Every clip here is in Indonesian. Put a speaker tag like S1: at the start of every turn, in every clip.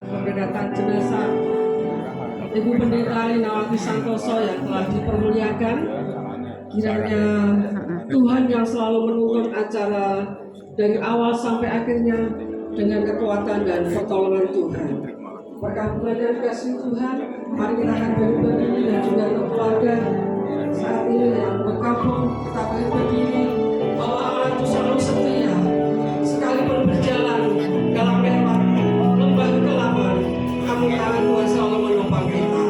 S1: Pemberangkatan jenazah Ibu Pendeta Linawati Santoso yang telah dipermuliakan, kiranya Tuhan yang selalu menuntun acara dari awal sampai akhirnya dengan kekuatan dan pertolongan Tuhan. Berkat dan kasih Tuhan, mari kita akan berdiri dan juga untuk keluarga saat ini yang berkabung, kita akan berdiri bahwa Allah itu selalu setia, sekalipun berjalan dalam lewat lembah kekelaman, namun tangan Tuhan selalu menopang kita.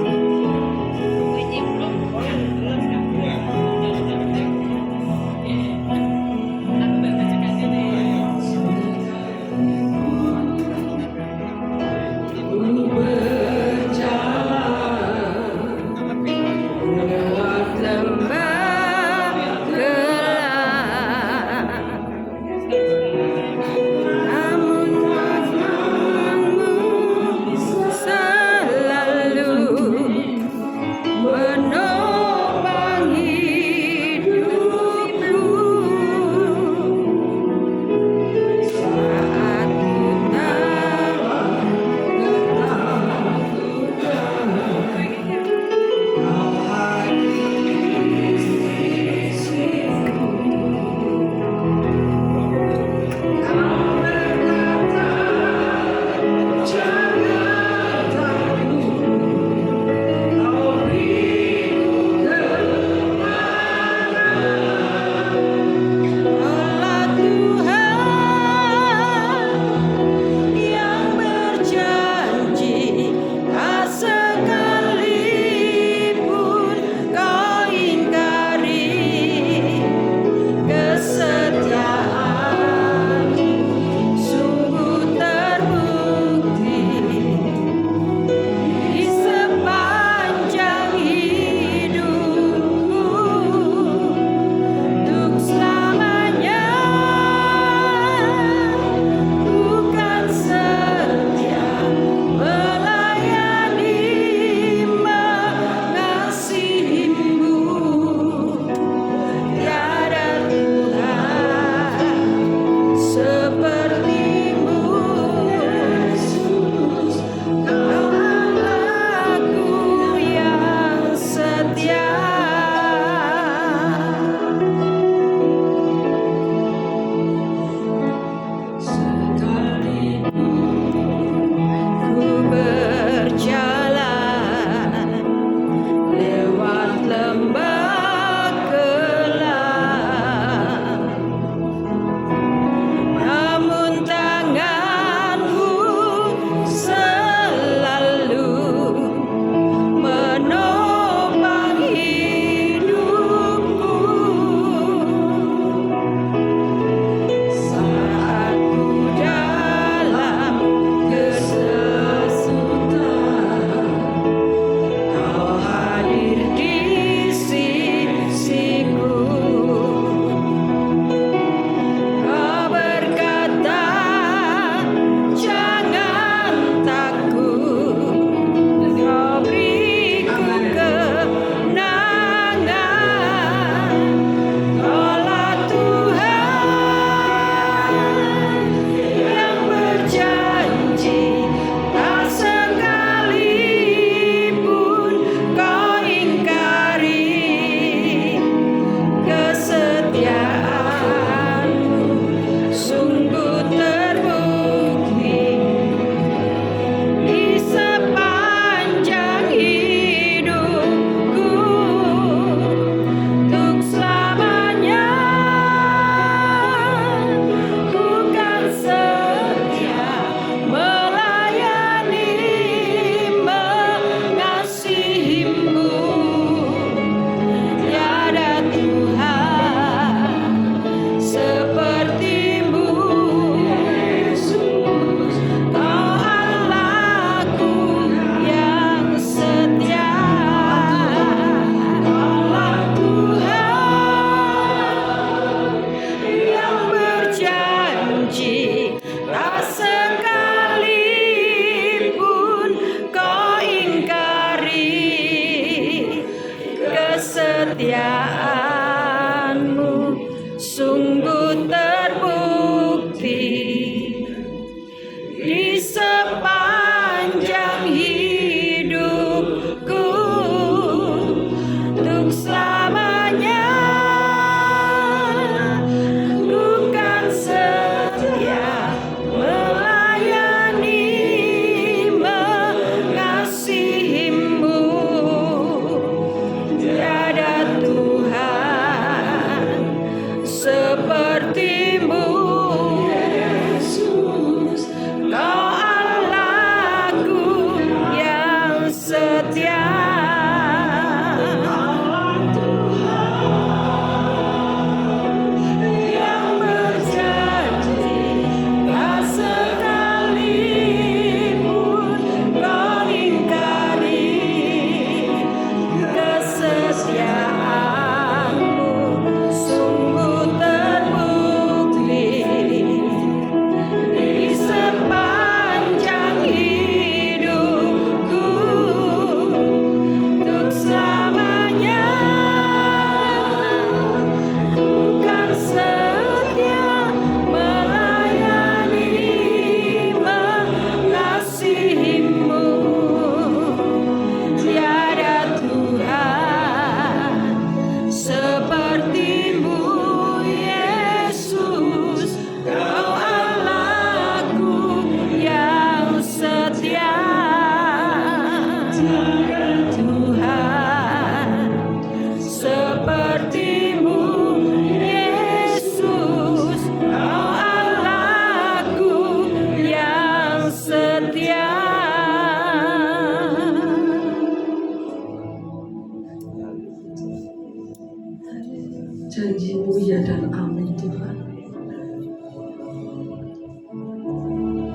S1: Janji-Mu ya dan amin Tuhan.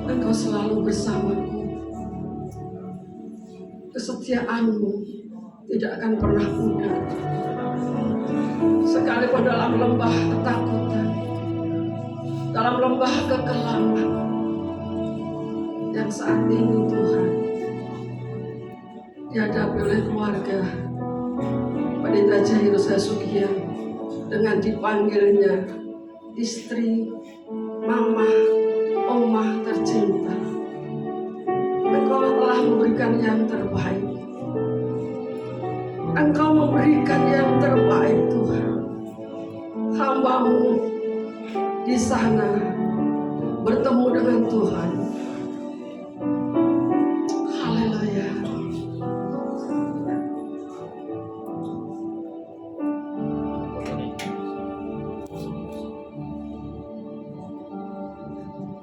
S1: Engkau selalu bersamaku. Kesetiaan-Mu tidak akan pernah pudar. Sekalipun dalam lembah ketakutan, dalam lembah kekelaman yang saat ini Tuhan dihadapi oleh keluarga Pendeta Jairus Hasugian dengan dipanggilnya istri, mama, omah tercinta. Engkau telah memberikan yang terbaik. Engkau memberikan yang terbaik Tuhan. Hamba-Mu di sana bertemu dengan Tuhan. Haleluya.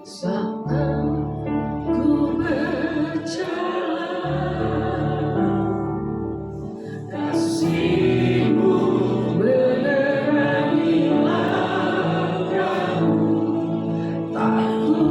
S1: Saat ku berjalan, kasih-Mu menerangi langkahku, tak ku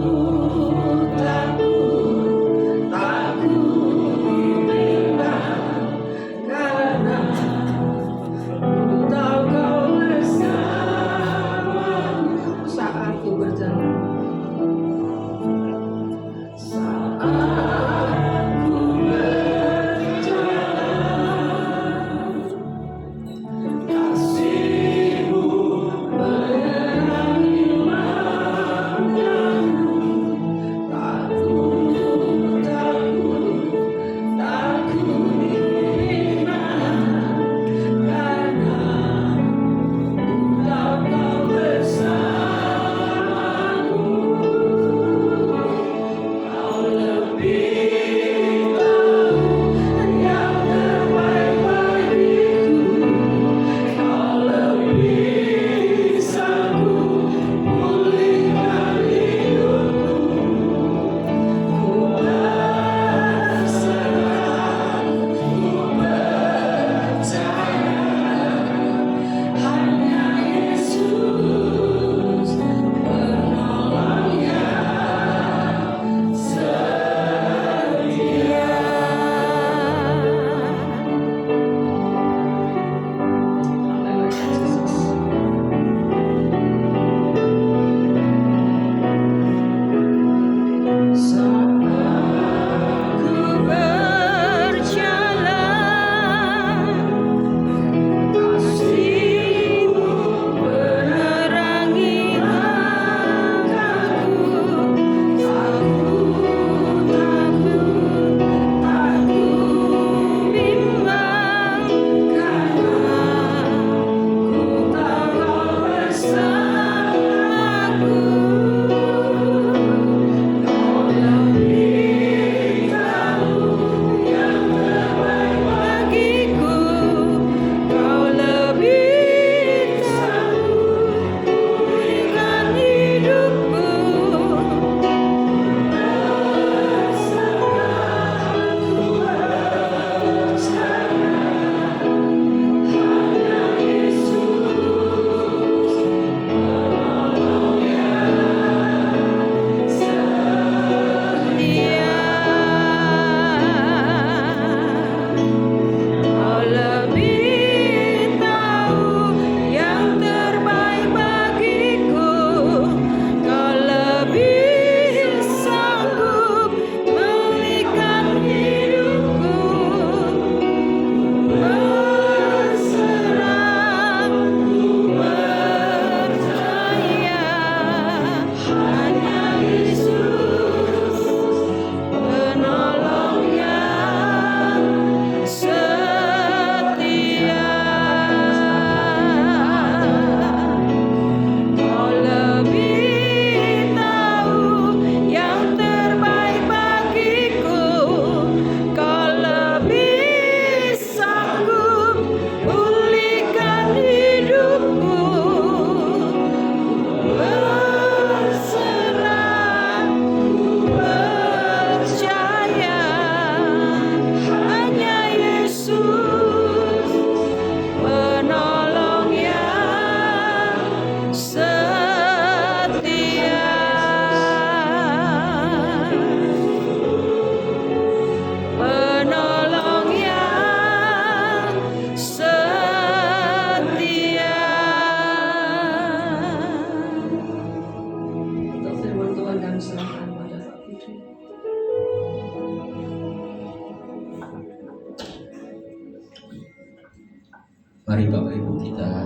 S2: Mari Bapak Ibu kita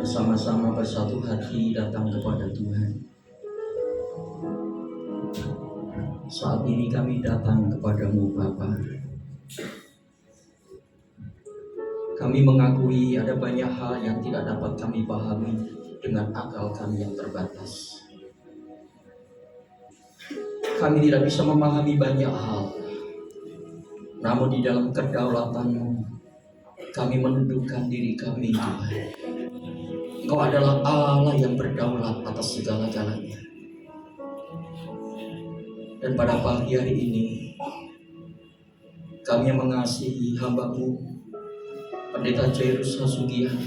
S2: bersama-sama bersatu hati datang kepada Tuhan. Saat ini kami datang kepadamu Bapa. Kami mengakui ada banyak hal yang tidak dapat kami pahami dengan akal kami yang terbatas. Kami tidak bisa memahami banyak hal. Namun di dalam kedaulatan-Mu, kami menundukkan diri kami Tuhan. Engkau adalah Allah yang berdaulat atas segala-galanya. Dan pada pagi hari ini, kami yang mengasihi hamba-Mu, Pendeta Jairus Hasugian,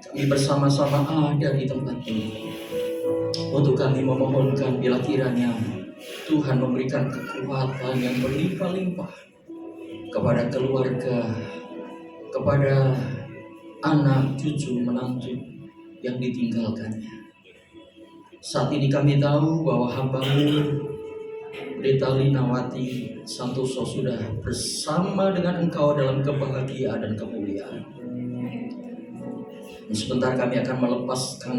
S2: kami bersama-sama ada di tempat ini untuk kami memohonkan bila kiranya Tuhan memberikan kekuatan yang berlimpah-limpah kepada keluarga, kepada anak, cucu, menantu yang ditinggalkannya. Saat ini kami tahu bahwa hamba-Mu Pendeta Linawati Santoso sudah bersama dengan Engkau dalam kebahagiaan dan kemuliaan. Dan sebentar kami akan melepaskan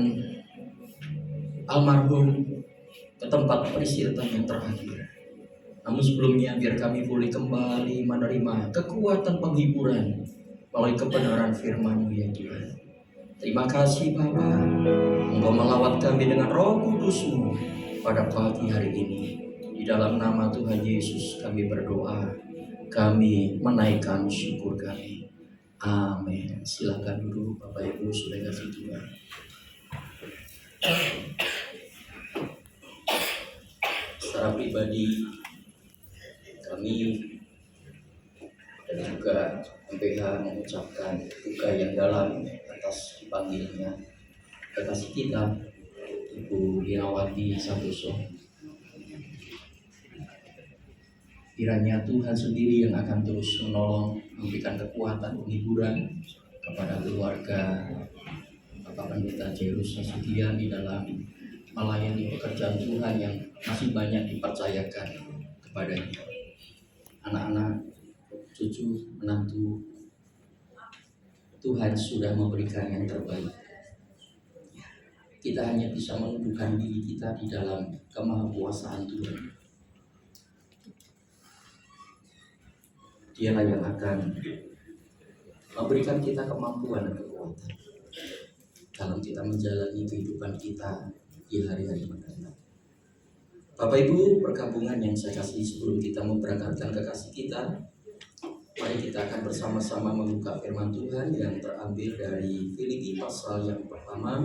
S2: almarhum ke tempat peristirahatan yang terakhir. Namun sebelumnya biar kami boleh kembali menerima kekuatan penghiburan melalui kebenaran firman-Mu ya Tuhan. Terima kasih Bapa, Engkau melawat kami dengan Roh Kudus-Mu pada pagi hari ini. Di dalam nama Tuhan Yesus kami berdoa, kami menaikkan syukur kami. Amin. Silakan duduk Bapak Ibu sudah kasih Tuhan. Secara pribadi kami dan juga MPH mengucapkan duka yang dalam atas dipanggilnya kekasih kita Ibu Linawati Santoso. Kiranya Tuhan sendiri yang akan terus menolong, memberikan kekuatan penghiburan kepada keluarga Bapak Pendeta Jairus Hasugian di dalam melayani pekerjaan Tuhan yang masih banyak dipercayakan kepadanya. Anak-anak, cucu, menantu, Tuhan sudah memberikan yang terbaik. Kita hanya bisa menundukkan diri kita di dalam kemahakuasaan Tuhan. Dialah yang akan memberikan kita kemampuan dan kekuatan dalam kita menjalani kehidupan kita di hari-hari mendatang. Bapak Ibu, pergabungan yang saya kasih sebelum kita memberangkatkan kekasih kita, mari kita akan bersama-sama membuka firman Tuhan yang terambil dari Filipi pasal yang pertama,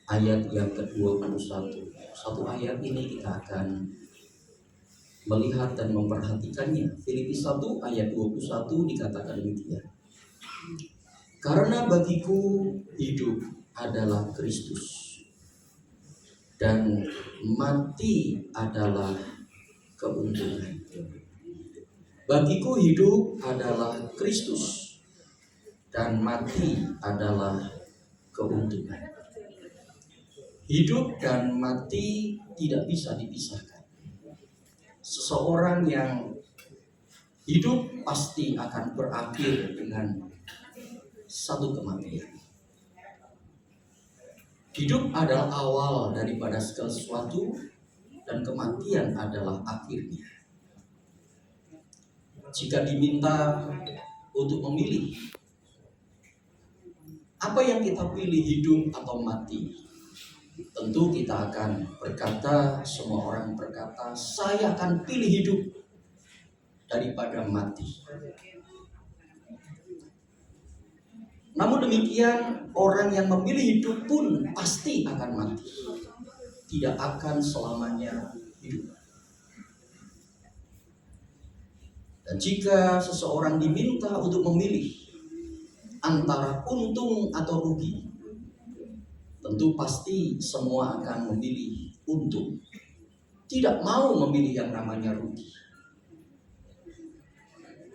S2: ayat yang ke-21. Satu ayat ini kita akan melihat dan memperhatikannya. Filipi 1 ayat 21 dikatakan demikian. Karena bagiku hidup adalah Kristus dan mati adalah keuntungan. Bagiku hidup adalah Kristus dan mati adalah keuntungan. Hidup dan mati tidak bisa dipisahkan. Seseorang yang hidup pasti akan berakhir dengan satu kematian. Hidup adalah awal daripada segala sesuatu dan kematian adalah akhirnya. Jika diminta untuk memilih, apa yang kita pilih, hidup atau mati? Tentu kita akan berkata, semua orang berkata, saya akan pilih hidup daripada mati. Namun demikian, orang yang memilih hidup pun pasti akan mati. Tidak akan selamanya hidup. Dan jika seseorang diminta untuk memilih antara untung atau rugi, tentu pasti semua akan memilih untung. Tidak mau memilih yang namanya rugi.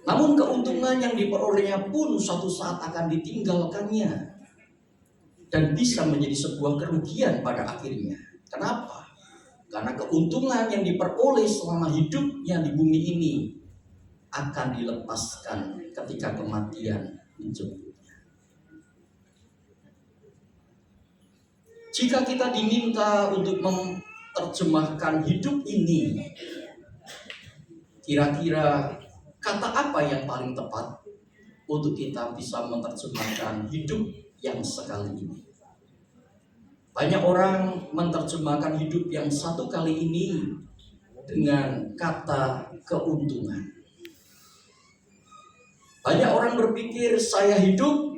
S2: Namun keuntungan yang diperolehnya pun suatu saat akan ditinggalkannya dan bisa menjadi sebuah kerugian pada akhirnya. Kenapa? Karena keuntungan yang diperoleh selama hidupnya di bumi ini akan dilepaskan ketika kematian menjemputnya. Jika kita diminta untuk menerjemahkan hidup ini, kira-kira kata apa yang paling tepat untuk kita bisa menerjemahkan hidup yang sekali ini? Banyak orang menerjemahkan hidup yang satu kali ini dengan kata keuntungan. Banyak orang berpikir saya hidup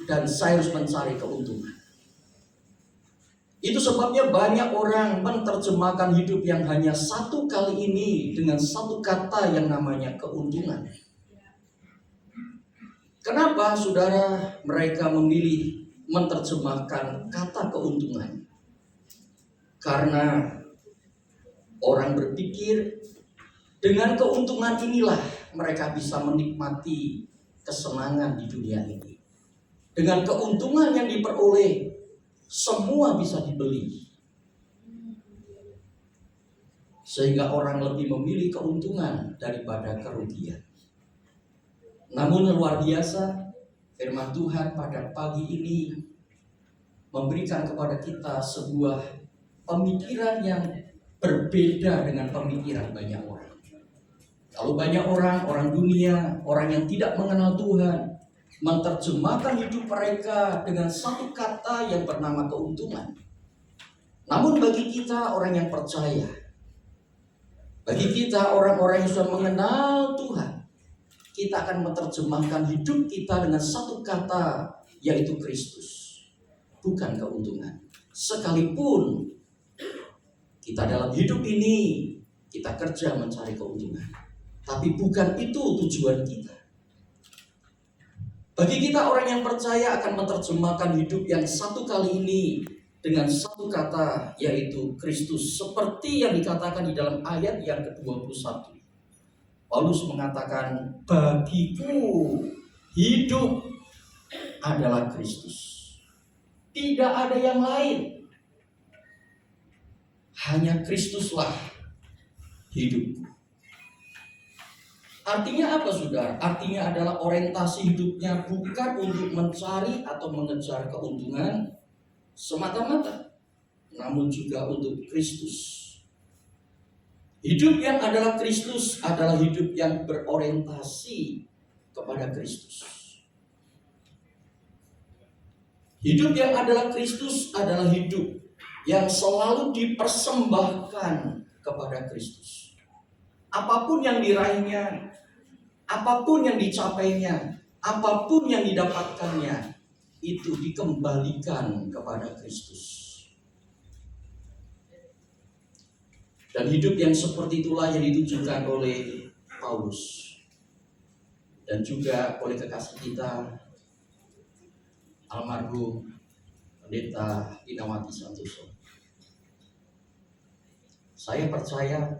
S2: dan saya harus mencari keuntungan. Itu sebabnya banyak orang menerjemahkan hidup yang hanya satu kali ini dengan satu kata yang namanya keuntungan. Kenapa saudara mereka memilih menerjemahkan kata keuntungan? Karena orang berpikir dengan keuntungan inilah mereka bisa menikmati kesenangan di dunia ini. Dengan keuntungan yang diperoleh, semua bisa dibeli. Sehingga orang lebih memilih keuntungan daripada kerugian. Namun luar biasa, firman Tuhan pada pagi ini memberikan kepada kita sebuah pemikiran yang berbeda dengan pemikiran banyak orang. Kalau banyak orang dunia, orang yang tidak mengenal Tuhan, menerjemahkan hidup mereka dengan satu kata yang bernama keuntungan. Namun bagi kita orang yang percaya, bagi kita orang-orang yang sudah mengenal Tuhan, kita akan menerjemahkan hidup kita dengan satu kata, yaitu Kristus, bukan keuntungan. Sekalipun kita dalam hidup ini kita kerja mencari keuntungan, tapi bukan itu tujuan kita. Bagi kita orang yang percaya akan menerjemahkan hidup yang satu kali ini dengan satu kata, yaitu Kristus. Seperti yang dikatakan di dalam ayat yang ke-21. Paulus mengatakan, bagiku hidup adalah Kristus. Tidak ada yang lain. Hanya Kristuslah hidupku. Artinya apa saudara? Artinya adalah orientasi hidupnya bukan untuk mencari atau mengejar keuntungan semata-mata, namun juga untuk Kristus. Hidup yang adalah Kristus adalah hidup yang berorientasi kepada Kristus. Hidup yang adalah Kristus adalah hidup yang selalu dipersembahkan kepada Kristus. Apapun yang diraihnya, apapun yang dicapainya, apapun yang didapatkannya, itu dikembalikan kepada Kristus. Dan hidup yang seperti itulah yang ditujukan oleh Paulus dan juga oleh kekasih kita almarhum Pendeta Dinawati Santoso. Saya percaya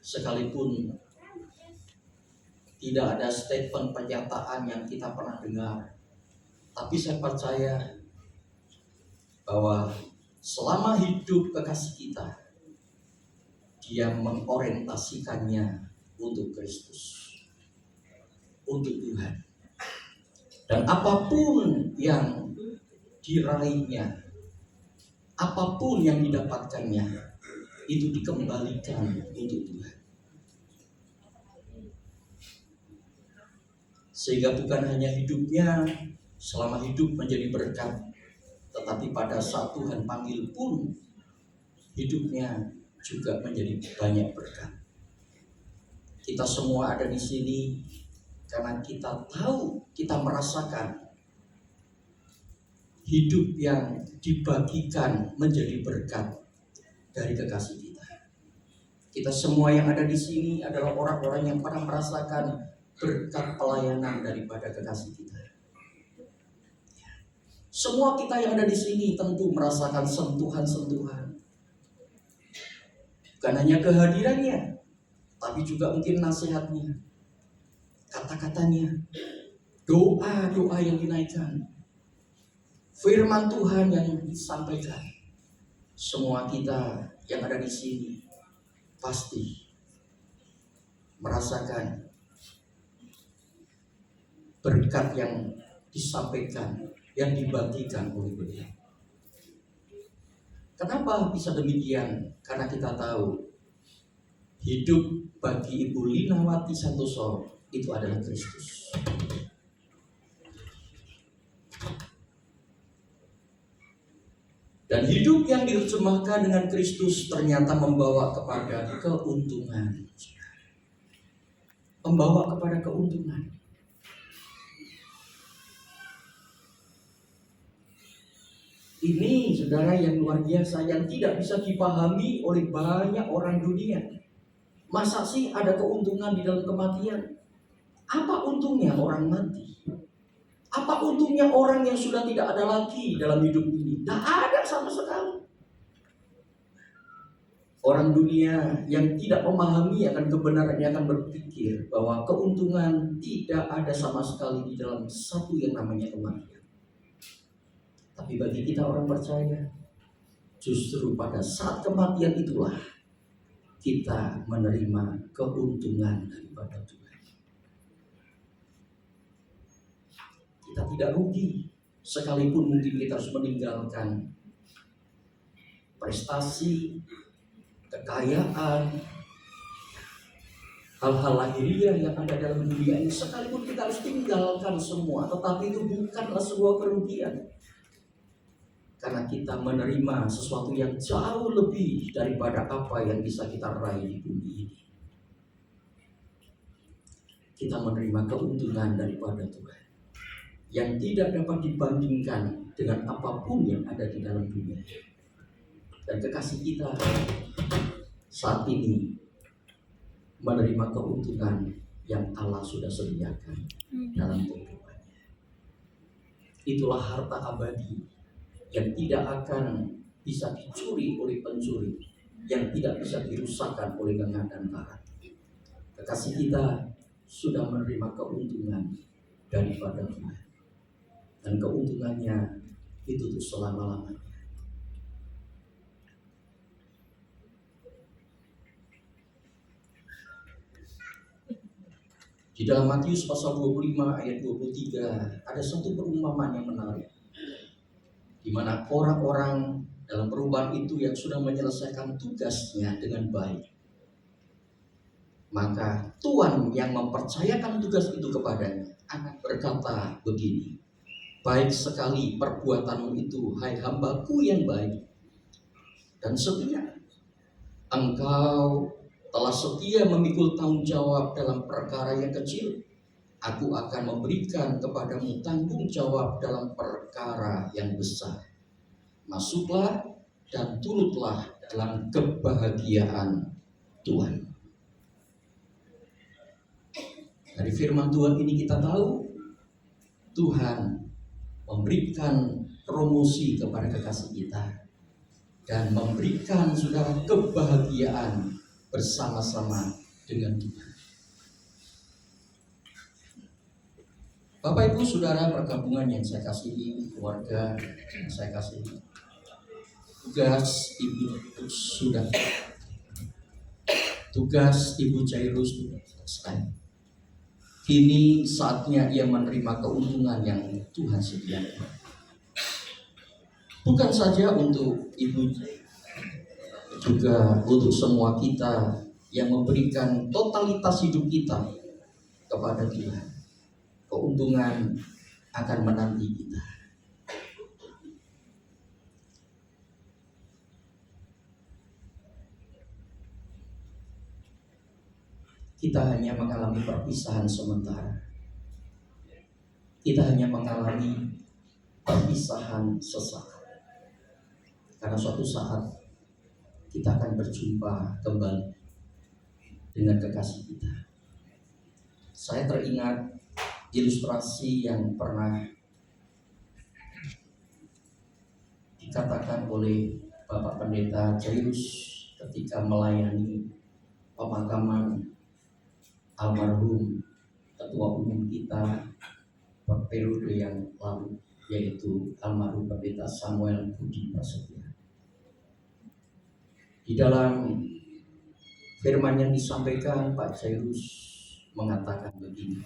S2: sekalipun tidak ada statement pernyataan yang kita pernah dengar, tapi saya percaya bahwa selama hidup kekasih kita, dia mengorientasikannya untuk Kristus, untuk Tuhan. Dan apapun yang diraihnya, apapun yang didapatkannya, itu dikembalikan untuk Tuhan. Sehingga bukan hanya hidupnya selama hidup menjadi berkat, tetapi pada saat Tuhan panggil pun hidupnya juga menjadi banyak berkat. Kita semua ada di sini karena kita tahu, kita merasakan hidup yang dibagikan menjadi berkat dari kekasih kita. Kita semua yang ada di sini adalah orang-orang yang pernah merasakan berkat pelayanan daripada kekasih kita. Semua kita yang ada di sini tentu merasakan sentuhan-sentuhan. Bukan hanya kehadirannya, tapi juga mungkin nasihatnya, kata-katanya, doa-doa yang dinaikkan, firman Tuhan yang disampaikan. Semua kita yang ada di sini pasti merasakan berkat yang disampaikan, yang dibagikan oleh beliau. Kenapa bisa demikian? Karena kita tahu hidup bagi Ibu Linawati Santoso itu adalah Kristus. Dan hidup yang diterjemahkan dengan Kristus ternyata membawa kepada keuntungan. Membawa kepada keuntungan. Ini saudara yang luar biasa, yang tidak bisa dipahami oleh banyak orang dunia. Masa sih ada keuntungan di dalam kematian? Apa untungnya orang mati? Apa untungnya orang yang sudah tidak ada lagi dalam hidup ini? Tidak ada sama sekali. Orang dunia yang tidak memahami akan kebenarannya akan berpikir bahwa keuntungan tidak ada sama sekali di dalam satu yang namanya kematian. Tapi bagi kita orang percaya, justru pada saat kematian itulah kita menerima keuntungan daripada Tuhan. Kita tidak rugi, sekalipun mungkin kita harus meninggalkan prestasi, kekayaan, hal-hal lahiriah yang ada dalam dunia ini, sekalipun kita harus tinggalkan semua, tetapi itu bukanlah sebuah kerugian. Karena kita menerima sesuatu yang jauh lebih daripada apa yang bisa kita raih di bumi ini. Kita menerima keuntungan daripada Tuhan yang tidak dapat dibandingkan dengan apapun yang ada di dalam dunia. Dan kekasih kita saat ini menerima keuntungan yang Allah sudah sediakan dalam kehidupannya. Itulah harta abadi yang tidak akan bisa dicuri oleh pencuri, yang tidak bisa dirusakkan oleh lengan dan karat. Kekasih kita sudah menerima keuntungan daripada Tuhan. Dan keuntungannya itu tuh selama-lamanya. Di dalam Matius pasal 25 ayat 23 ada satu perumpamaan yang menarik, di mana orang-orang dalam perubahan itu yang sudah menyelesaikan tugasnya dengan baik, maka Tuhan yang mempercayakan tugas itu kepadanya akan berkata begini, baik sekali perbuatanmu itu, hai hambaku yang baik dan setia. Engkau telah setia memikul tanggung jawab dalam perkara yang kecil. Aku akan memberikan kepadamu tanggung jawab dalam perkara yang besar. Masuklah dan turutlah dalam kebahagiaan Tuhan. Dari firman Tuhan ini kita tahu Tuhan memberikan promosi kepada kekasih kita dan memberikan saudara kebahagiaan bersama-sama dengan Tuhan. Bapak Ibu Saudara pergabungan yang saya kasihi, keluarga yang saya kasihi, tugas Ibu sudah, tugas Ibu Jairus sudah selesai. Kini saatnya ia menerima keuntungan yang Tuhan sediakan. Bukan saja untuk Ibu, juga untuk semua kita yang memberikan totalitas hidup kita kepada Tuhan. Keuntungan akan menanti kita. Kita hanya mengalami perpisahan sementara. Kita hanya mengalami perpisahan sesaat. Karena suatu saat kita akan berjumpa kembali dengan kekasih kita. Saya teringat ilustrasi yang pernah dikatakan oleh Bapak Pendeta Jairus ketika melayani pemakaman almarhum Ketua Umum kita periode yang lalu, yaitu almarhum Pendeta Samuel Budi Prasetya. Di dalam firman yang disampaikan, Pak Jairus mengatakan begini,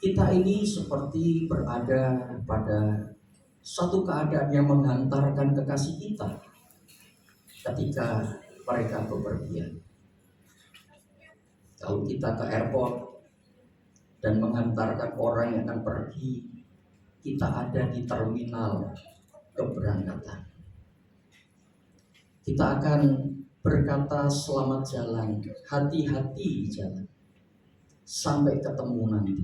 S2: kita ini seperti berada pada satu keadaan yang menghantarkan kekasih kita ketika mereka bepergian. Kalau kita ke airport dan menghantarkan orang yang akan pergi, kita ada di terminal keberangkatan. Kita akan berkata selamat jalan, hati-hati di jalan, sampai ketemu nanti.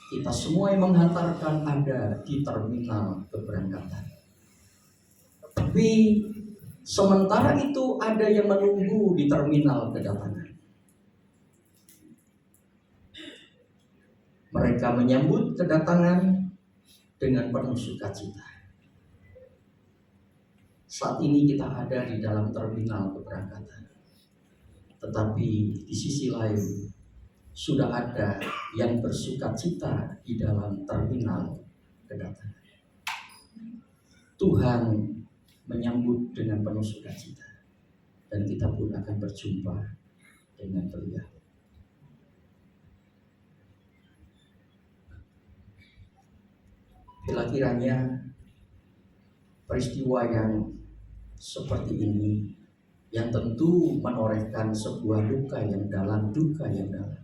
S2: Kita semua yang menghantarkan ada di terminal keberangkatan. Tapi sementara itu ada yang menunggu di terminal kedatangan. Mereka menyambut kedatangan dengan penuh sukacita. Saat ini kita ada di dalam terminal keberangkatan. Tetapi di sisi lain sudah ada yang bersukacita di dalam terminal kedatangan. Tuhan menyambut dengan penuh sukacita, dan kita pun akan berjumpa dengan beliau. Bila kiranya peristiwa yang seperti ini, yang tentu menorehkan sebuah luka yang dalam, duka yang dalam,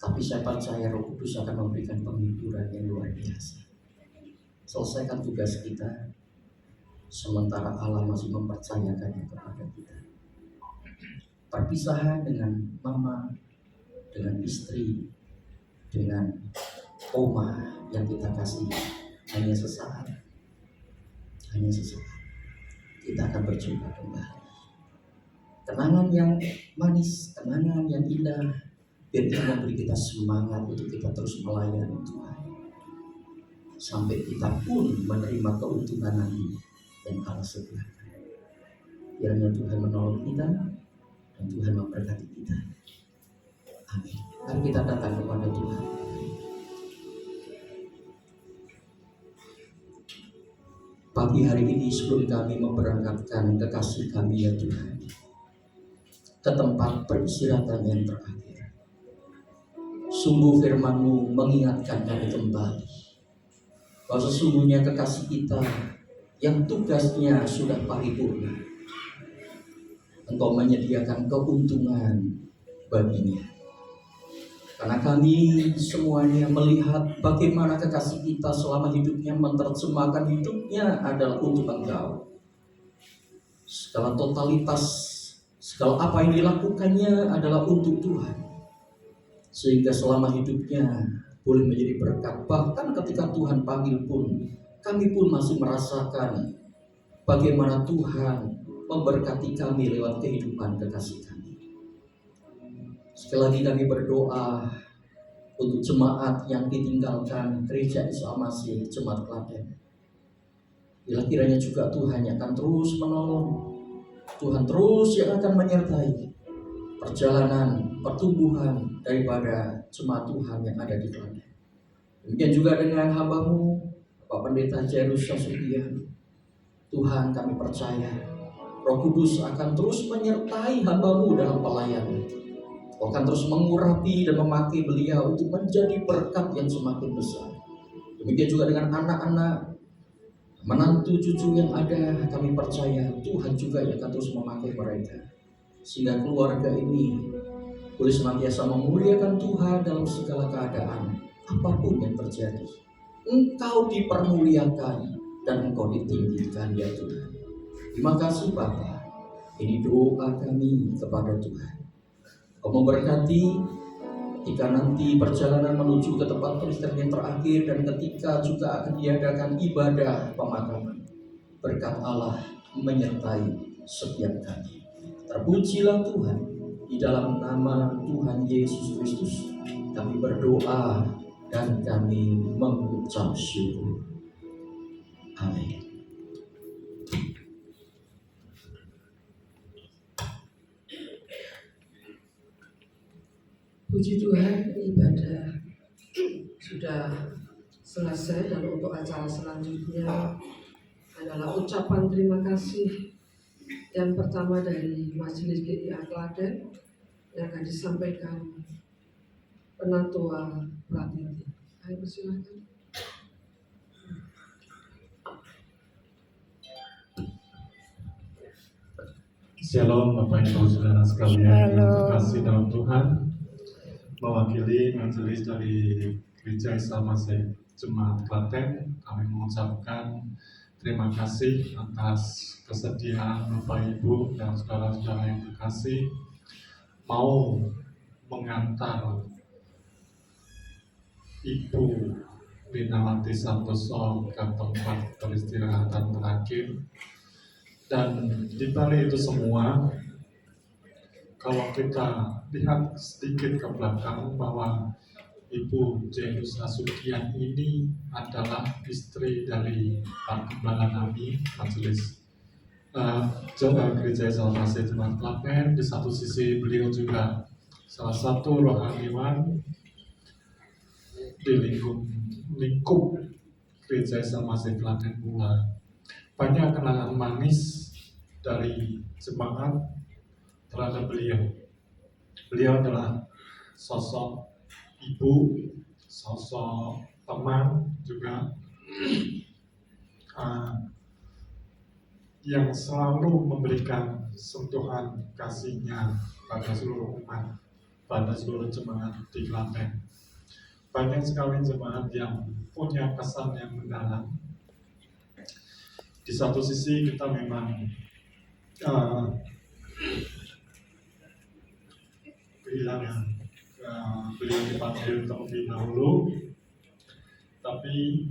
S2: tapi saya percaya Roh Kudus akan memberikan penghiburan yang luar biasa. Selesaikan tugas kita, sementara Allah masih mempercayakannya kepada kita. Perpisahan dengan mama, dengan istri, dengan oma yang kita kasih hanya sesaat. Hanya sesaat. Kita akan berjumpa kembali. Kenangan yang manis, kenangan yang indah, biar Dia memberi kita semangat untuk kita terus melayani Tuhan, sampai kita pun menerima keuntungan nanti yang Allah sediakan. Kiranya Tuhan menolong kita dan Tuhan memberkati kita. Amin. Mari kita datang kepada Tuhan. Pagi hari ini sebelum kami memberangkatkan kekasih kami ya Tuhan ke tempat peristirahatan yang terakhir, sungguh firman-Mu mengingatkan kami kembali bahwa sesungguhnya kekasih kita yang tugasnya sudah paripurna, Engkau menyediakan keuntungan baginya. Karena kami semuanya melihat bagaimana kekasih kita selama hidupnya menerjemahkan hidupnya adalah untuk Engkau. Segala totalitas, segala apa yang dilakukannya adalah untuk Tuhan. Sehingga selama hidupnya boleh menjadi berkat. Bahkan ketika Tuhan panggil pun, kami pun masih merasakan bagaimana Tuhan memberkati kami lewat kehidupan kekasih kami. Sekali lagi kami berdoa untuk jemaat yang ditinggalkan Gereja Isa Masih Jemaat Klaten. Bila kiranya juga Tuhan yang akan terus menolong, Tuhan terus yang akan menyertai perjalanan pertumbuhan daripada jemaat Tuhan yang ada di Klaten. Demikian juga dengan hamba-Mu Bapak Pendeta Jairus Sasudian. Tuhan, kami percaya Roh Kudus akan terus menyertai hamba-Mu dalam pelayanan. Akan terus mengurapi dan memakai beliau untuk menjadi berkat yang semakin besar. Demikian juga dengan anak-anak, menantu cucu yang ada, kami percaya Tuhan juga yang akan terus memakai mereka, sehingga keluarga ini boleh senantiasa memuliakan Tuhan dalam segala keadaan, apapun yang terjadi. Engkau dipermuliakan dan Engkau ditinggikan ya Tuhan. Terima kasih Bapa. Ini doa kami kepada Tuhan. Kau memberkati ketika nanti perjalanan menuju ke tempat peristirahatan yang terakhir, dan ketika juga akan diadakan ibadah pemakaman. Berkat Allah menyertai setiap kami. Terpujilah Tuhan. Di dalam nama Tuhan Yesus Kristus kami berdoa dan kami mengucap syukur. Amin.
S1: Puji Tuhan, ibadah sudah selesai, dan untuk acara selanjutnya adalah ucapan terima kasih yang pertama dari Majelis GIA Klaten yang akan disampaikan Penatua Pratiti. Ayo persilakan.
S3: Shalom Bapak Ibu Saudara sekalian yang terkasih dalam Tuhan. Mewakili majelis dari Gereja Isa Masih Jemaat Klaten, kami mengucapkan terima kasih atas kesediaan Bapak Ibu dan saudara-saudara yang terkasih mau mengantar Ibu Linawati Santoso ke tempat peristirahatan terakhir. Dan di balik itu semua, kalau kita lihat sedikit ke belakang bahwa Ibu Jairus Asukian ini adalah istri dari Pak Gembala Nami Majelis Gereja Isa Masih Jemaat Klaten. Di satu sisi beliau juga salah satu rohaniwan di lingkup Gereja Isa Masih Klaten pula. Banyak kenangan manis dari jemaat terhadap beliau. Beliau adalah sosok ibu, sosok teman juga yang selalu memberikan sentuhan kasihnya pada seluruh umat, pada seluruh jemaat di Klaten. Banyak sekali jemaat yang punya kesan yang mendalam. Di satu sisi kita memang kehilangan beliau dipanggil terlebih dahulu, tapi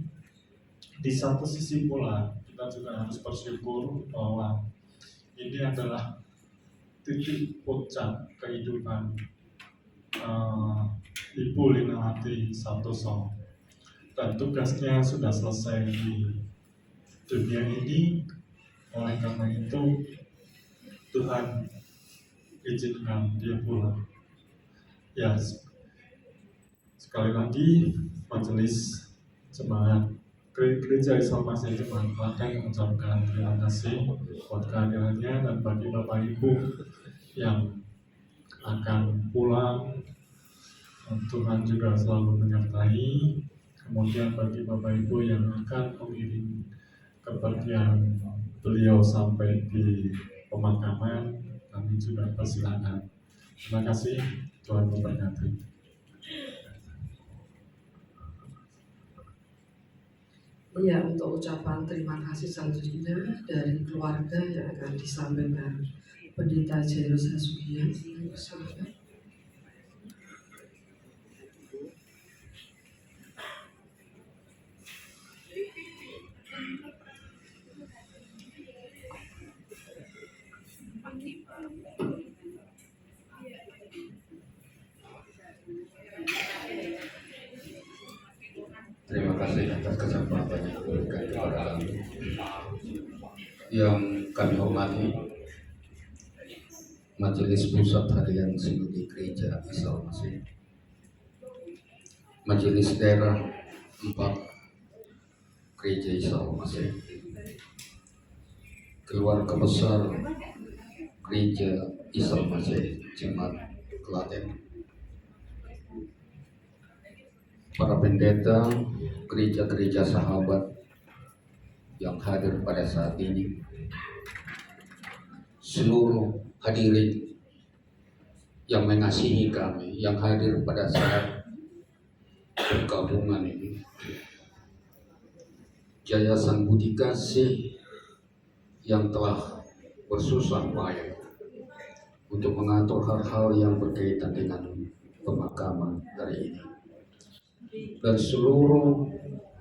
S3: di satu sisi pula kita juga harus bersyukur bahwa ini adalah titik puncak kehidupan Ibu Linawati Santoso, dan tugasnya sudah selesai di dunia ini. Oleh karena itu Tuhan izinkan dia pulang. Ya, sekali lagi majelis jemaat Gereja Isa Masih Jemaat Klaten mengucapkan terima kasih buat kehadirannya, dan bagi Bapak Ibu yang akan pulang, Tuhan juga selalu menyertai. Kemudian bagi Bapak Ibu yang akan mengiring kepergian beliau sampai di pemakaman, kami juga persilakan. Terima kasih, Tuhan memberkati.
S1: Ya, untuk ucapan terima kasih selanjutnya dari keluarga yang akan disampaikan Pendeta Jairus Asukian. Silakan.
S4: Terima kasih atas kesempatan yang diberikan kepada kami. Yang kami hormati Majelis Pusat Harian Sinodi Gereja Isa Masih, Majelis Daerah 4 Gereja Isa Masih, keluarga besar Gereja Isa Masih Jemaat Klaten, para pendeta gereja-gereja sahabat yang hadir pada saat ini, seluruh hadirin yang mengasihi kami, yang hadir pada saat pergabungan ini, Yayasan Budi Kasih yang telah bersusah payah untuk mengatur hal-hal yang berkaitan dengan pemakaman hari ini, dan seluruh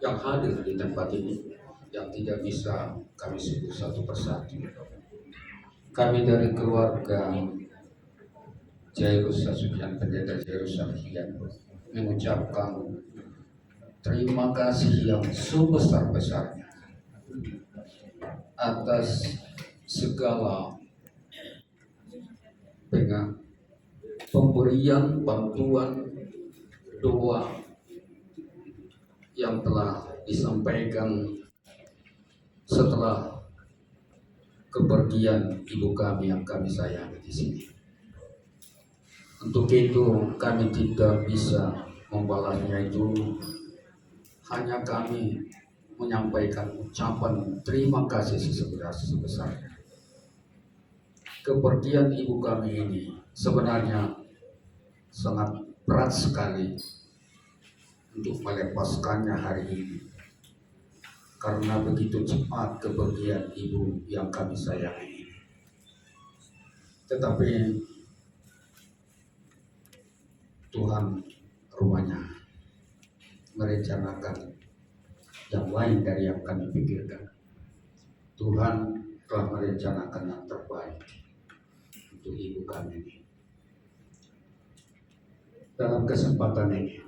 S4: yang hadir di tempat ini yang tidak bisa kami sebut satu persatu. Kami dari keluarga Jairus Asukian, Pendeta Jairus Asukian, mengucapkan terima kasih yang sebesar-besarnya atas segala pemberian bantuan doa yang telah disampaikan setelah kepergian ibu kami yang kami sayangi di sini. Untuk itu kami tidak bisa membalasnya itu, hanya kami menyampaikan ucapan terima kasih sebesar-besarnya. Kepergian ibu kami ini sebenarnya sangat berat sekali untuk melepaskannya hari ini, karena begitu cepat kepergian ibu yang kami sayangi ini. Tetapi Tuhan rupanya merencanakan yang lain dari yang kami pikirkan. Tuhan telah merencanakan yang terbaik untuk ibu kami ini. Dalam kesempatan ini,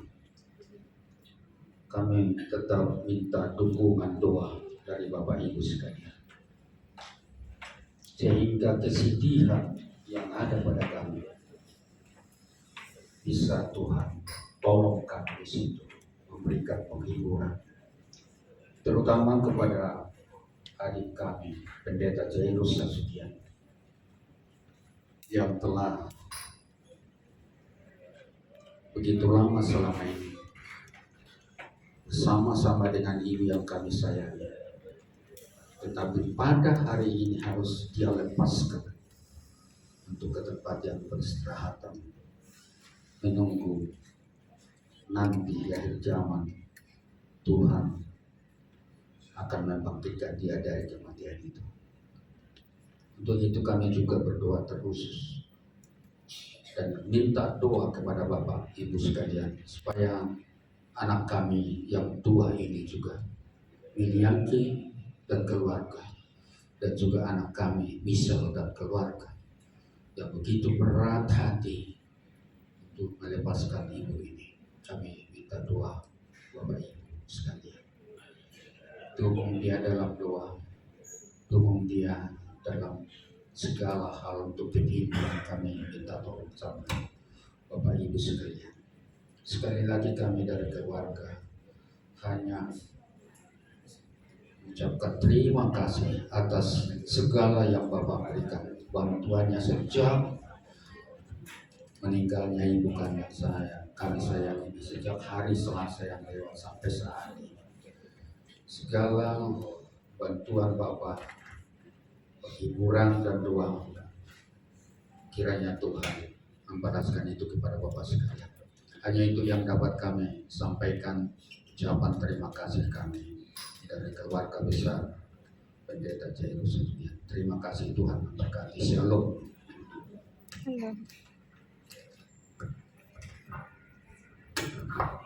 S4: kami tetap minta dukungan doa dari Bapak Ibu sekalian, sehingga kesedihan yang ada pada kami bisa Tuhan tolong kami di situ, memberikan penghiburan, terutama kepada adik kami, Pendeta Jairus Nasution, yang telah begitu lama selama ini bersama-sama dengan ibu yang kami sayangi, tetapi pada hari ini harus dia lepaskan untuk ke tempat yang peristirahatan, menunggu nanti di akhir zaman Tuhan akan membangkitkan dia dari kematian itu. Untuk itu kami juga berdoa terkhusus dan minta doa kepada Bapak Ibu sekalian, supaya anak kami yang tua ini juga, Milianti dan keluarga, dan juga anak kami Michelle dan keluarga, yang begitu berat hati untuk melepaskan ibu ini. Kami minta doa Bapak Ibu sekalian, dukung dia dalam doa, dukung dia dalam segala hal untuk kehidupan. Kami minta tolong sama Bapak Ibu sekalian. Sekali lagi kami dari keluarga hanya mengucapkan terima kasih atas segala yang Bapak berikan, bantuannya sejak meninggalnya ibu kami sayang ini, sejak hari Selasa yang lewat sampai saat ini. Segala bantuan Bapak, hiburan dan doa, kiranya Tuhan membalaskan itu kepada Bapak sekalian. Hanya itu yang dapat kami sampaikan, ucapan terima kasih kami dari keluarga besar Pendeta Jairus. Terima kasih, Tuhan memberkati. Shalom.